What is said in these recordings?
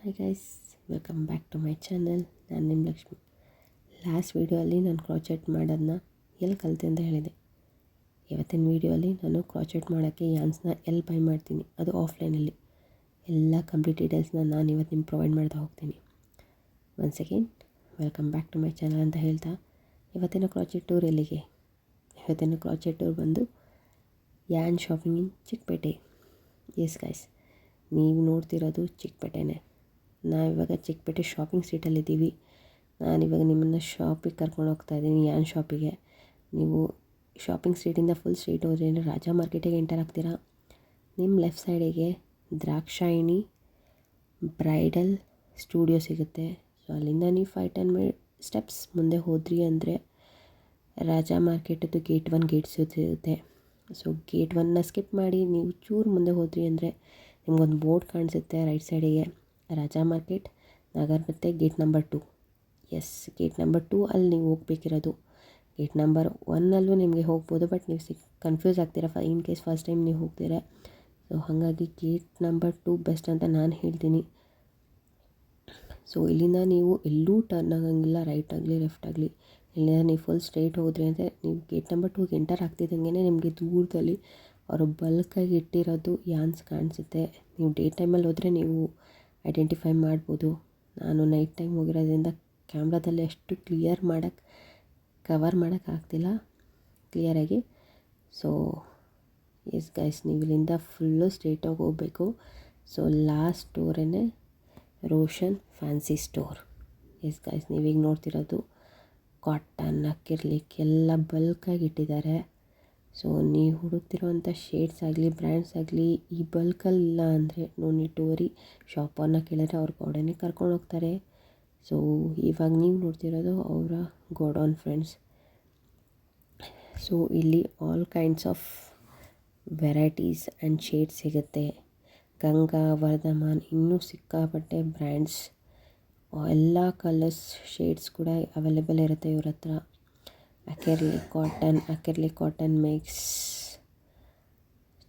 Hi guys, welcome back to my channel. ನಾನು ನಿಮ್ಮ Lakshmi. Last ವೀಡಿಯೋಲ್ಲಿ ನಾನು ಕ್ರಾಚೆಟ್ ಮಾಡೋದನ್ನ ಎಲ್ಲಿ ಕಲಿತೆ ಅಂತ ಹೇಳಿದೆ. ಇವತ್ತಿನ ವೀಡಿಯೋಲ್ಲಿ ನಾನು ಕ್ರಾಚೆಟ್ ಮಾಡೋಕ್ಕೆ ಯಾನ್ಸ್ನ ಎಲ್ಲಿ ಬೈ ಮಾಡ್ತೀನಿ, ಅದು ಆಫ್ಲೈನಲ್ಲಿ ಎಲ್ಲ ಕಂಪ್ಲೀಟ್ ಡೀಟೇಲ್ಸ್ನ ನಾನು ಇವತ್ತು ನಿಮ್ಗೆ ಪ್ರೊವೈಡ್ ಮಾಡ್ತಾ ಹೋಗ್ತೀನಿ. Once again welcome back to my channel ಅಂತ ಹೇಳ್ತಾ, ಇವತ್ತಿನ ಕ್ರಾಚೆಟ್ ಟೂರ್ ಎಲ್ಲಿಗೆ? ಇವತ್ತಿನ ಕ್ರಾಚೆಟ್ ಟೂರ್ ಬಂದು yarn shopping in Chikkapete. Yes guys, ನೀವು ನೋಡ್ತಿರೋದು ಚಿಕ್ಕಪೇಟೆನೇ. ನಾವಿವಾಗ ಚಿಕ್ಕಪೇಟೆ ಶಾಪಿಂಗ್ ಸ್ಟ್ರೀಟಲ್ಲಿದ್ದೀವಿ. ನಾನಿವಾಗ ನಿಮ್ಮನ್ನು ಶಾಪಿಗೆ ಕರ್ಕೊಂಡು ಹೋಗ್ತಾ ಇದ್ದೀನಿ, ಯಾನ್ ಶಾಪಿಗೆ. ನೀವು ಶಾಪಿಂಗ್ ಸ್ಟ್ರೀಟಿಂದ ಫುಲ್ ಸ್ಟ್ರೀಟ್ ಹೋದ್ರೆ ರಾಜಾ ಮಾರ್ಕೆಟಿಗೆ ಎಂಟರ್ ಆಗ್ತೀರಾ. ನಿಮ್ಮ ಲೆಫ್ಟ್ ಸೈಡಿಗೆ ದ್ರಾಕ್ಷಾಯಿಣಿ ಬ್ರೈಡಲ್ ಸ್ಟುಡಿಯೋ ಸಿಗುತ್ತೆ. ಸೊ ಅಲ್ಲಿಂದ ನೀವು 5-10 ಸ್ಟೆಪ್ಸ್ ಮುಂದೆ ಹೋದ್ರಿ ಅಂದರೆ ರಾಜಾ ಮಾರ್ಕೆಟದ್ದು ಗೇಟ್ 1 ಗೇಟ್ ಸಿಗುತ್ತೆ. ಸೊ ಗೇಟ್ 1ನ ಸ್ಕಿಪ್ ಮಾಡಿ ನೀವು ಚೂರು ಮುಂದೆ ಹೋದ್ರಿ ಅಂದರೆ ನಿಮಗೊಂದು ಬೋರ್ಡ್ ಕಾಣಿಸುತ್ತೆ ರೈಟ್ ಸೈಡಿಗೆ, ರಾಜಾ ಮಾರ್ಕೆಟ್ ನಗರ್ ಮತ್ತು gate number 2. Yes, gate number 2 ಅಲ್ಲಿ ನೀವು ಹೋಗಬೇಕಿರೋದು. ಗೇಟ್ ನಂಬರ್ 1ಅಲ್ಲೂ ನಿಮಗೆ ಹೋಗ್ಬೋದು, ಬಟ್ ನೀವು ಕನ್ಫ್ಯೂಸ್ ಆಗ್ತೀರಾ ಇನ್ ಕೇಸ್ ಫಸ್ಟ್ ಟೈಮ್ ನೀವು ಹೋಗ್ತೀರಾ. ಸೊ ಹಾಗಾಗಿ ಗೇಟ್ ನಂಬರ್ 2 ಬೆಸ್ಟ್ ಅಂತ ನಾನು ಹೇಳ್ತೀನಿ. ಸೊ ಇಲ್ಲಿಂದ ನೀವು ಎಲ್ಲೂ ಟರ್ನ್ ಆಗೋಂಗಿಲ್ಲ, ರೈಟ್ ಆಗಲಿ ಲೆಫ್ಟ್ ಆಗಲಿ. ಇಲ್ಲಿಂದ ನೀವು ಫುಲ್ ಸ್ಟ್ರೈಟ್ ಹೋದ್ರಿ ಅಂದರೆ ನೀವು ಗೇಟ್ ನಂಬರ್ 2ಗೆ ಎಂಟರ್ ಆಗ್ತಿದ್ದಂಗೆ ನಿಮಗೆ ದೂರದಲ್ಲಿ ಅವರು ಬಲ್ಕಾಗಿ ಇಟ್ಟಿರೋದು ಯಾನ್ಸ್ ಕಾಣಿಸುತ್ತೆ. ನೀವು ಡೇ ಟೈಮಲ್ಲಿ ಹೋದರೆ ನೀವು ಐಡೆಂಟಿಫೈ ಮಾಡ್ಬೋದು. ನಾನು ನೈಟ್ ಟೈಮ್ ಹೋಗಿರೋದ್ರಿಂದ ಕ್ಯಾಮ್ರಾದಲ್ಲಿ ಅಷ್ಟು ಕವರ್ ಮಾಡೋಕ್ಕಾಗ್ತಿಲ್ಲ ಕ್ಲಿಯರಾಗಿ. ಸೊ ಎಸ್ ಗೈಸ್, ನೀವು ಇಲ್ಲಿಂದ ಫುಲ್ಲು ಸ್ಟ್ರೇಟಾಗಿ ಹೋಗಬೇಕು. ಸೊ ಲಾಸ್ಟ್ ಸ್ಟೋರೇ Roshan fancy store. Yes guys, ನೀವೀಗ ನೋಡ್ತಿರೋದು ಕಾಟನ್, ಅಕ್ಕಿರ್ಲಿಕ್ ಎಲ್ಲ ಬಲ್ಕಾಗಿ ಇಟ್ಟಿದ್ದಾರೆ. ಸೊ ನೀವು ಹುಡುಕ್ತಿರೋವಂಥ ಶೇಡ್ಸ್ ಆಗಲಿ ಬ್ರ್ಯಾಂಡ್ಸ್ ಆಗಲಿ ಈ ಬಲ್ಕಲ್ಲಿಲ್ಲ ಅಂದರೆ ನೋ ನೀಡ್ ಟು ವರಿ. ಶಾಪರ್ನ ಕೇಳಿದ್ರೆ ಅವ್ರ ಗೋಡನ್ನೇ ಕರ್ಕೊಂಡು ಹೋಗ್ತಾರೆ. ಸೊ ಇವಾಗ ನೀವು ನೋಡ್ತಿರೋದು ಅವರ ಗೋಡೌನ್ ಫ್ರೆಂಡ್ಸ್. ಸೊ ಇಲ್ಲಿ all kinds of varieties and shades ಸಿಗುತ್ತೆ. ಗಂಗಾ, ವರ್ಧಮಾನ್, ಇನ್ನೂ ಸಿಕ್ಕಾಪಟ್ಟೆ ಬ್ರ್ಯಾಂಡ್ಸ್, ಎಲ್ಲ ಕಲರ್ಸ್ ಶೇಡ್ಸ್ ಕೂಡ ಅವೈಲೇಬಲ್ ಇರುತ್ತೆ ಇವ್ರ ಹತ್ರ. ಅಕ್ಕಿರ್ಲಿಕ್ ಕಾಟನ್ ಮಿಕ್ಸ್,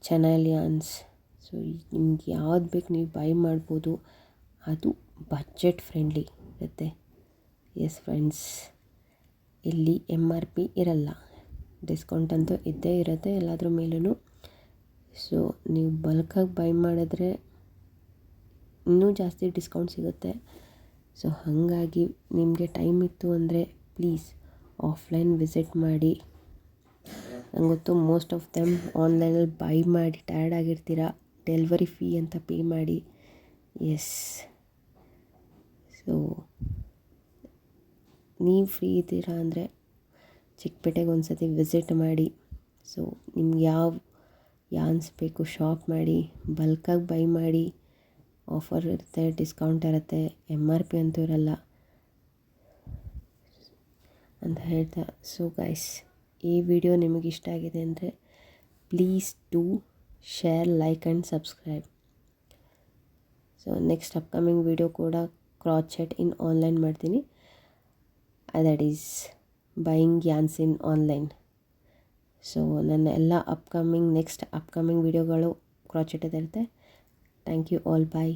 ಚನಾಲಿಯಾನ್ಸ್. ಸೊ ನಿಮ್ಗೆ ಯಾವ್ದು ಬೇಕು ನೀವು ಬೈ ಮಾಡ್ಬೋದು. ಅದು ಬಜೆಟ್ ಫ್ರೆಂಡ್ಲಿ ಇರುತ್ತೆ. ಎಸ್ ಫ್ರೆಂಡ್ಸ್, ಇಲ್ಲಿ MRP ಇರಲ್ಲ, ಡಿಸ್ಕೌಂಟ್ ಅಂತೂ ಇದ್ದೇ ಇರುತ್ತೆ ಎಲ್ಲದ್ರ ಮೇಲೂ. ಸೊ ನೀವು ಬಲ್ಕಾಗಿ ಬೈ ಮಾಡಿದ್ರೆ ಇನ್ನೂ ಜಾಸ್ತಿ ಡಿಸ್ಕೌಂಟ್ ಸಿಗುತ್ತೆ. ಸೊ ಹಾಗಾಗಿ ನಿಮಗೆ ಟೈಮ್ ಇತ್ತು ಅಂದರೆ ಪ್ಲೀಸ್ ಆಫ್ಲೈನ್ ವಿಸಿಟ್ ಮಾಡಿ. ನಂಗೆ ಗೊತ್ತು ಮೋಸ್ಟ್ ಆಫ್ ದೆಮ್ ಆನ್ಲೈನಲ್ಲಿ ಬೈ ಮಾಡಿ ಟಯರ್ಡ್ ಆಗಿರ್ತೀರ, ಡೆಲಿವರಿ ಫೀ ಅಂತ ಪೇ ಮಾಡಿ. ಎಸ್, ಸೊ ನೀವು ಫ್ರೀ ಇದ್ದೀರಾ ಅಂದರೆ ಚಿಕ್ಕಪೇಟೆಗೆ ಒಂದು ಸತಿ ವಿಸಿಟ್ ಮಾಡಿ. ಸೊ ನಿಮ್ಗೆ ಯಾವ ಯಾನ್ಸ್ ಬೇಕು ಶಾಪ್ ಮಾಡಿ, ಬಲ್ಕಾಗಿ ಬೈ ಮಾಡಿ. ಆಫರ್ ಇರುತ್ತೆ, ಡಿಸ್ಕೌಂಟ್ ಇರುತ್ತೆ, MRP ಅಂತೂ ಇರಲ್ಲ ಅಂತ ಹೇಳ್ತಾ. ಸೊ ಗೈಸ್, ಈ ವಿಡಿಯೋ ನಿಮಗೆ ಇಷ್ಟ ಆಗಿದೆ ಅಂದರೆ please do share, like and subscribe. So next upcoming video ಕೂಡ ಕ್ರಾಚೆಟ್ ಇನ್ ಆನ್ಲೈನ್ ಮಾಡ್ತೀನಿ. That is buying yarns in online. So ನನ್ನ ಎಲ್ಲ ನೆಕ್ಸ್ಟ್ ಅಪ್ಕಮಿಂಗ್ ವಿಡಿಯೋಗಳು ಕ್ರಾಚೆಟ್ ಇರುತ್ತೆ. Thank you all, bye.